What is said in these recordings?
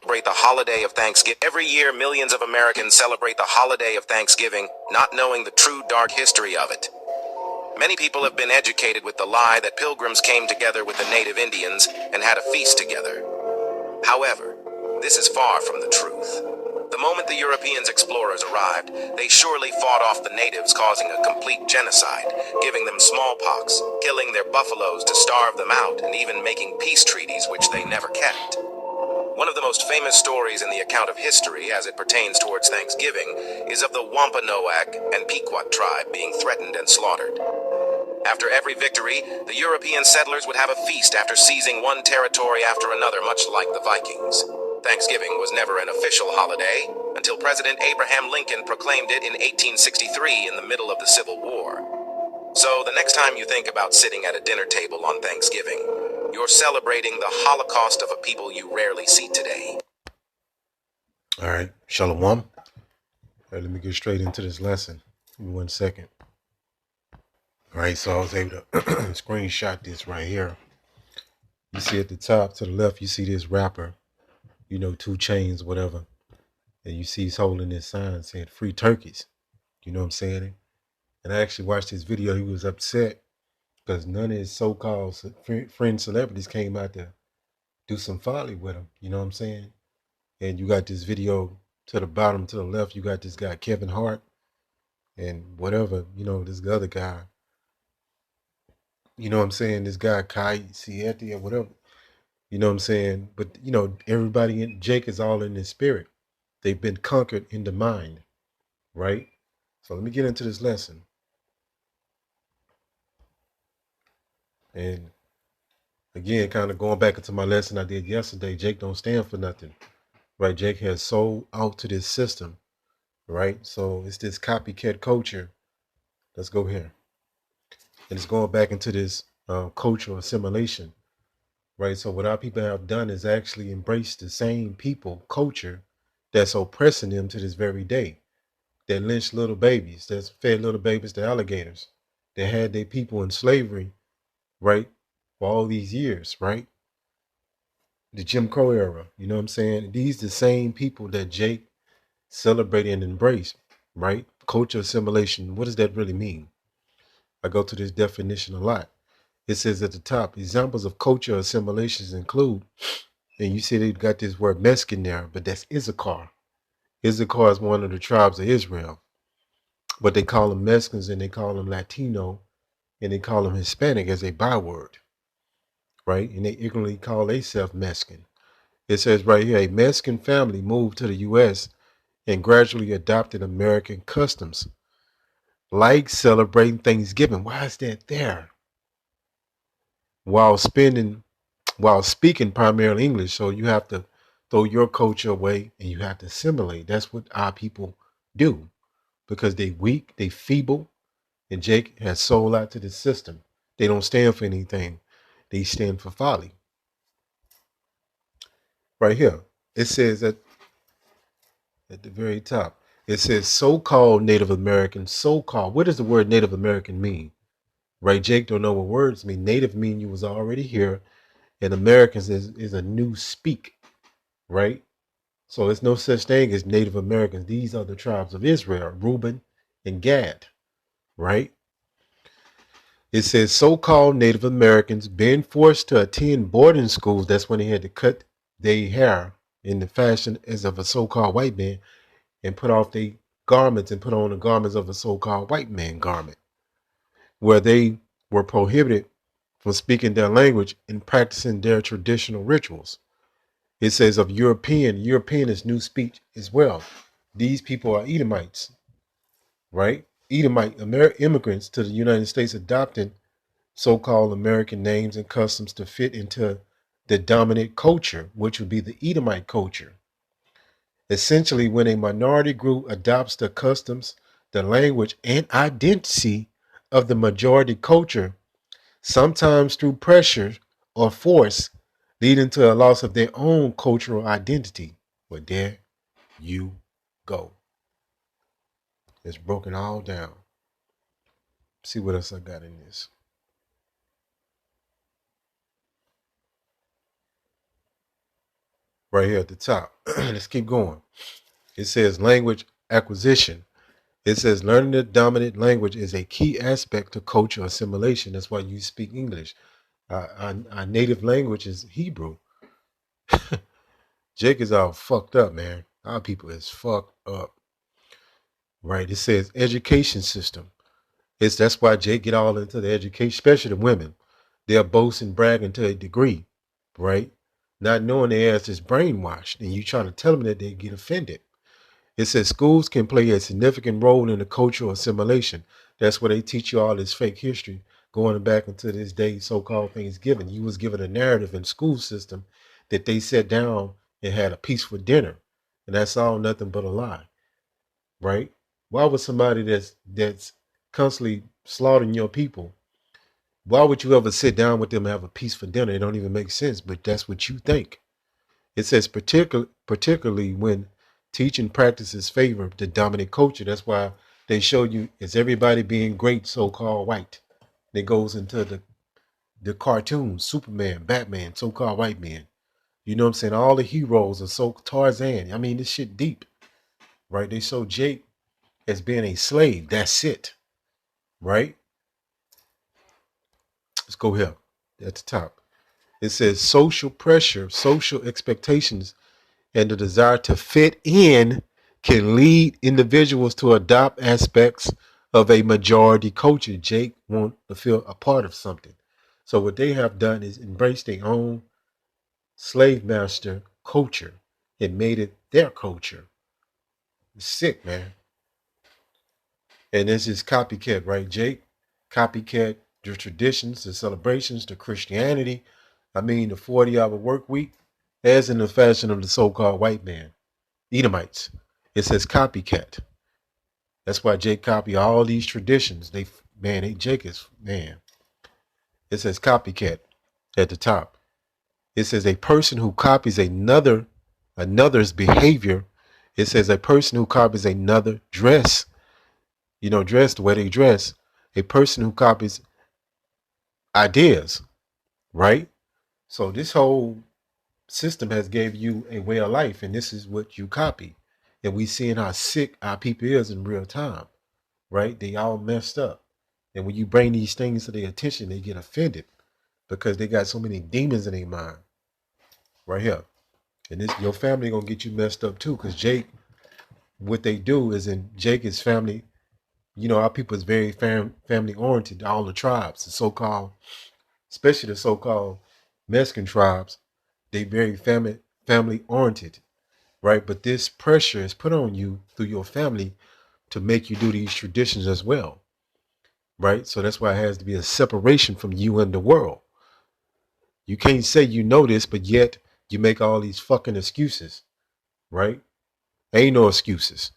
celebrate the holiday of Thanksgiving. Every year, millions of Americans celebrate the holiday of Thanksgiving, not knowing the true dark history of it. Many people have been educated with the lie that pilgrims came together with the native Indians and had a feast together. However, this is far from the truth. The moment the Europeans explorers arrived, they surely fought off the natives, causing a complete genocide, giving them smallpox, killing their buffaloes to starve them out, and even making peace treaties which they never kept. One of the most famous stories in the account of history as it pertains towards Thanksgiving is of the Wampanoag and Pequot tribe being threatened and slaughtered. After every victory, the European settlers would have a feast after seizing one territory after another, much like the Vikings. Thanksgiving was never an official holiday until President Abraham Lincoln proclaimed it in 1863 in the middle of the Civil War. So the next time you think about sitting at a dinner table on Thanksgiving, you're celebrating the Holocaust of a people you rarely see today. All right, Shalom. All right, let me get straight into this lesson. Give me 1 second. All right, so I was able to screenshot this right here. You see at the top to the left, you see this rapper, 2 Chainz, whatever. And you see he's holding this sign saying free turkeys. You know what I'm saying? And I actually watched his video. He was upset because none of his so-called friend celebrities came out to do some folly with him. You know what I'm saying? And you got this video to the bottom, to the left, you got this guy, Kevin Hart, and whatever, this other guy. You know what I'm saying? This guy, Kai Siete or whatever. You know what I'm saying? But, everybody in Jake is all in his spirit. They've been conquered in the mind, right? So let me get into this lesson. And again, kind of going back into my lesson I did yesterday, Jake don't stand for nothing, right? Jake has sold out to this system, right? So it's this copycat culture. Let's go here. And it's going back into this cultural assimilation, right? So what our people have done is actually embrace the same people culture that's oppressing them to this very day. That lynched little babies, that's fed little babies to alligators, that had their people in slavery, right, for all these years, right? The Jim Crow era, you know what I'm saying? These the same people that Jake celebrated and embraced, right? Culture assimilation, what does that really mean? I go to this definition a lot. It says at the top, examples of culture assimilations include, and you see they got this word Mexican there, but that's Issachar. Issachar is one of the tribes of Israel, but they call them Mexicans and they call them Latino and they call them Hispanic as a byword, right? And they ignorantly call themselves Mexican. It says right here, a Mexican family moved to the U.S. and gradually adopted American customs, like celebrating Thanksgiving. Why is that there? While speaking primarily English, so you have to throw your culture away and you have to assimilate. That's what our people do because they weak, they feeble, and Jake has sold out to the system. They don't stand for anything. They stand for folly. Right here, it says at the very top, it says so-called Native American, so-called. What does the word Native American mean? Right, Jake don't know what words mean. Native mean you was already here, and Americans is a new speak, right? So there's no such thing as Native Americans. These are the tribes of Israel, Reuben and Gad, right? It says so-called Native Americans being forced to attend boarding schools. That's when they had to cut their hair in the fashion as of a so-called white man and put off their garments and put on the garments of a so-called white man garment, where they were prohibited from speaking their language and practicing their traditional rituals. It says of European is new speech as well. These people are Edomites, right? Edomite immigrants to the United States adopting so-called American names and customs to fit into the dominant culture, which would be the Edomite culture. Essentially, when a minority group adopts the customs, the language, and identity of the majority culture, sometimes through pressure or force, leading to a loss of their own cultural identity. Well, there you go. It's broken all down. See what else I got in this. Right here at the top. Let's keep going. It says language acquisition. It says learning the dominant language is a key aspect to culture assimilation. That's why you speak English. Our native language is Hebrew. Jake is all fucked up, man. Our people is fucked up. Right? It says education system. That's why Jake get all into the education, especially the women. They're boasting, bragging to a degree, right? Not knowing their ass is brainwashed, and you trying to tell them that they get offended. It says schools can play a significant role in the cultural assimilation. That's where they teach you all this fake history going back into this day, so-called Thanksgiving. You was given a narrative in school system that they sat down and had a peaceful dinner, and that's all nothing but a lie, right? Why would somebody that's constantly slaughtering your people, why would you ever sit down with them and have a peaceful dinner? It don't even make sense, but that's what you think. It says particularly when teaching practices favor the dominant culture. That's why they show you is everybody being great so-called white. It goes into the cartoons, Superman, Batman, so-called white men. You know what I'm saying? All the heroes are so Tarzan. I mean, this shit deep, right? They show Jake as being a slave. That's it, right? Let's go here at the top. It says social pressure, social expectations, and the desire to fit in can lead individuals to adopt aspects of a majority culture. Jake wants to feel a part of something. So what they have done is embrace their own slave master culture and made it their culture. It's sick, man. And this is copycat, right, Jake? Copycat the traditions, the celebrations, the Christianity. I mean, the 40-hour work week, as in the fashion of the so-called white man, Edomites. It says copycat. That's why Jake copy all these traditions. Jake is, man. It says copycat at the top. It says a person who copies another's behavior. It says a person who copies another dress, dress the way they dress. A person who copies ideas, right? So this whole system has gave you a way of life, and this is what you copy. And we seeing how sick our people is in real time, right? They all messed up. And when you bring these things to their attention, they get offended because they got so many demons in their mind. Right here. And this your family gonna get you messed up too, because Jake, what they do is in Jake is family, our people is very family oriented, all the tribes, the so-called, especially the so-called Mexican tribes, they very family oriented, right? But this pressure is put on you through your family to make you do these traditions as well, right? So that's why it has to be a separation from you and the world. You can't say you know this, but yet you make all these fucking excuses, right? Ain't no excuses.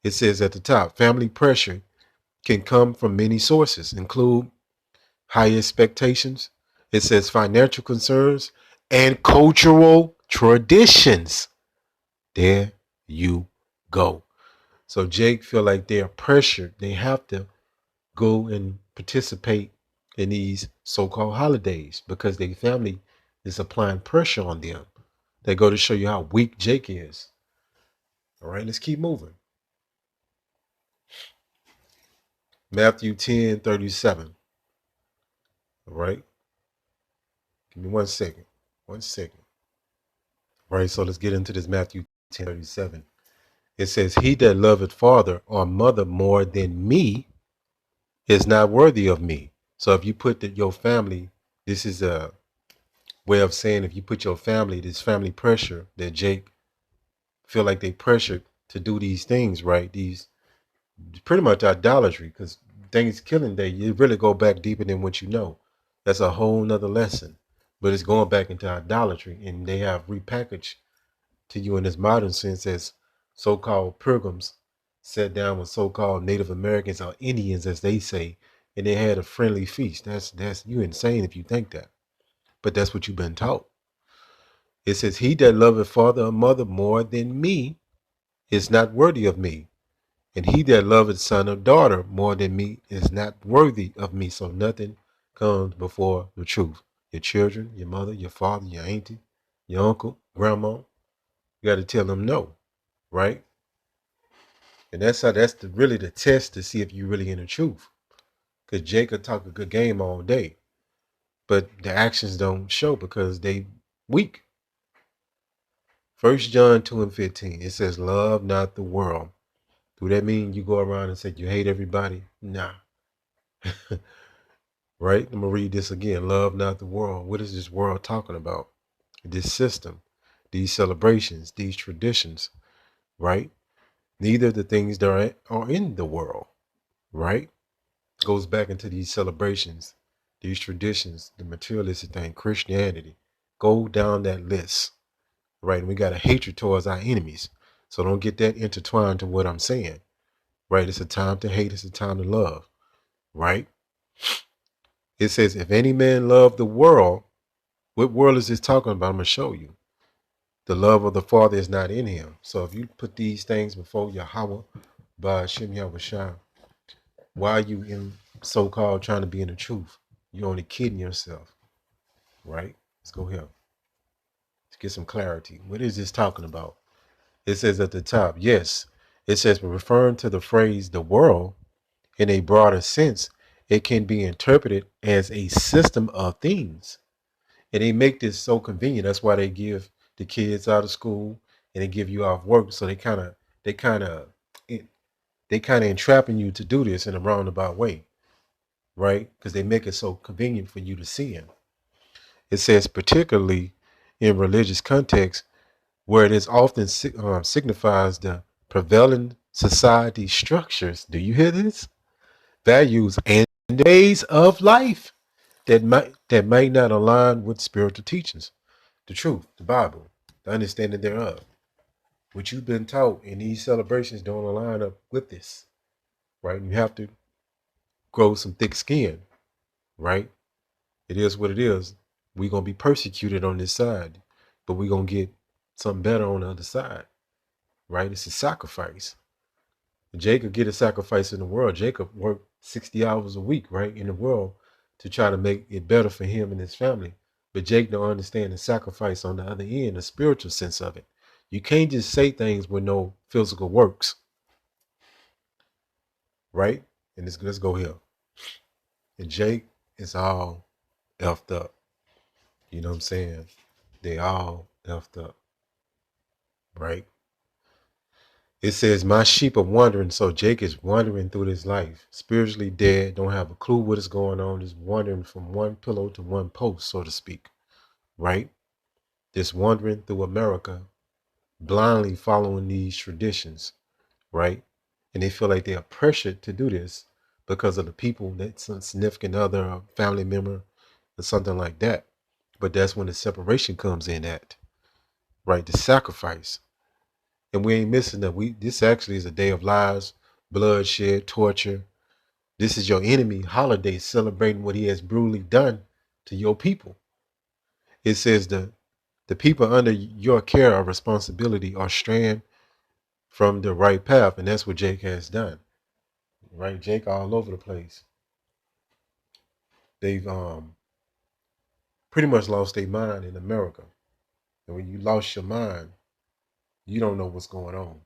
It says at the top, family pressure can come from many sources, include high expectations. It says financial concerns and cultural traditions. There you go. So Jake feel like they're pressured. They have to go and participate in these so-called holidays because their family is applying pressure on them. They go to show you how weak Jake is. All right, let's keep moving. Matthew 10:37. All right. Give me 1 second. 1 second. All right, so let's get into this Matthew 10:37. It says, he that loveth father or mother more than me is not worthy of me. So if you put your family, this is a way of saying if you put your family, this family pressure that Jake feel like they pressured to do these things, right? These pretty much idolatry, because Thanksgiving Day, you really go back deeper than what you know. That's a whole nother lesson. But it's going back into idolatry, and they have repackaged to you in this modern sense as so-called pilgrims sat down with so-called Native Americans or Indians, as they say, and they had a friendly feast. That's you insane if you think that. But that's what you've been taught. It says, he that loveth father or mother more than me is not worthy of me. And he that loveth son or daughter more than me is not worthy of me. So nothing comes before the truth. Your children, your mother, your father, your auntie, your uncle, grandma. You got to tell them no, right? And that's really the test to see if you really in the truth. Because Jake could talk a good game all day, but the actions don't show because they weak. 1 John 2:15, it says, love not the world. Do that mean you go around and say you hate everybody? Nah. Right? I'm going to read this again. Love not the world. What is this world talking about? This system, these celebrations, these traditions, right? Neither the things that are in the world, right? Goes back into these celebrations, these traditions, the materialistic thing, Christianity. Go down that list, right? And we got a hatred towards our enemies. So don't get that intertwined to what I'm saying, right? It's a time to hate. It's a time to love, right? It says, if any man love the world, what world is this talking about? I'm going to show you. The love of the Father is not in him. So if you put these things before Yahweh, Ba'ashem Yahushua, why are you in so-called trying to be in the truth? You're only kidding yourself, right? Let's go here. Let's get some clarity. What is this talking about? It says at the top, yes. It says, referring to the phrase the world in a broader sense, it can be interpreted as a system of things. And they make this so convenient. That's why they give the kids out of school and they give you off work. So they kind of entrapping you to do this in a roundabout way, right? Because they make it so convenient for you to see in. It says particularly in religious context where it is often signifies the prevailing society structures. Do you hear this? Values and ways of life that might not align with spiritual teachings, the truth, the Bible, the understanding thereof. What you've been taught in these celebrations don't align up with this, right? You have to grow some thick skin, right? It is what it is. We're going to be persecuted on this side, but we're going to get something better on the other side, right? It's a sacrifice. Jacob get a sacrifice in the world. Jacob worked 60 hours a week, right, in the world to try to make it better for him and his family. But Jake don't understand the sacrifice on the other end, the spiritual sense of it. You can't just say things with no physical works, right? And let's go here. And Jake is all effed up. You know what I'm saying? They all effed up, right? It says, my sheep are wandering. So Jake is wandering through this life, spiritually dead, don't have a clue what is going on, just wandering from one pillow to one post, so to speak, right? Just wandering through America, blindly following these traditions, right? And they feel like they are pressured to do this because of the people, that's a significant other, a family member, or something like that. But that's when the separation comes in at, right? The sacrifice. And we ain't missing that. This actually is a day of lies, bloodshed, torture. This is your enemy holiday celebrating what he has brutally done to your people. It says the people under your care or responsibility are straying from the right path. And that's what Jake has done. Right? Jake all over the place. They've pretty much lost their mind in America. And when you lost your mind, you don't know what's going on.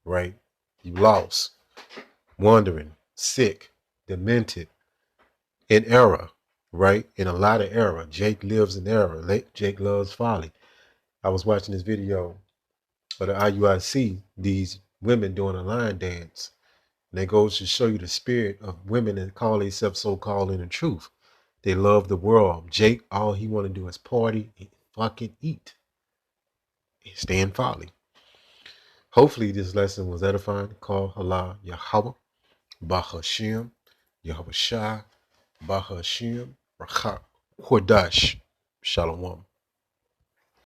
Right? You lost, wandering, sick, demented, in error, right? In a lot of error. Jake lives in error. Jake loves folly. I was watching this video of the IUIC, these women doing a line dance. And it goes to show you the spirit of women that call themselves so-called in the truth. They love the world. Jake, all he want to do is party and fucking eat. And stay in folly. Hopefully this lesson was edifying. Call Allah Yahweh, Bahashim, Yahweh Shai, Bahashim, Rakha, Kodash, Shalom.